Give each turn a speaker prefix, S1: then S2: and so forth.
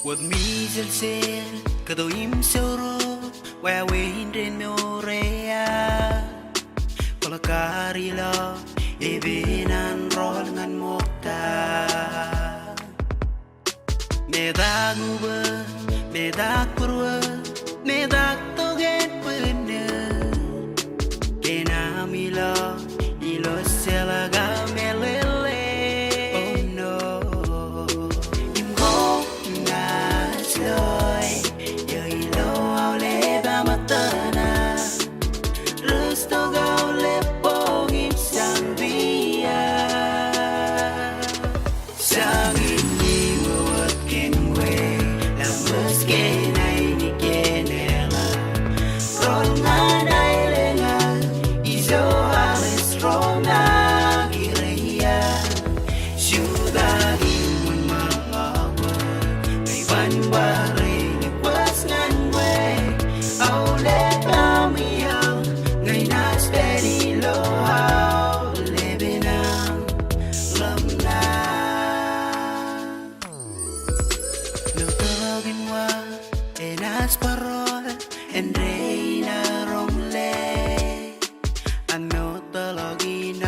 S1: Quật mi dân xe Cờ tôi im sâu rô Where we in trên mèo rea Có là cà ri lo E bên ăn rô ngan mốc ta Me da ngu bơ Me da kurwa Me da to get pene Kena mi lo I lo se la ga me lele Oh no Im go na sloi Yo I lo au le ba matana Rusto gao le pong im sang via Sang im ni wo ken we La mus ken ai ni ken ela Rol nga dai le nga Izo ale strong na kireia Shuda imun mga May van bare ni kwas ngan we Au le kamiyaw Ngay na steady lo au lebe na lam na No tawagin wa enas parol en reina romle Ano talagin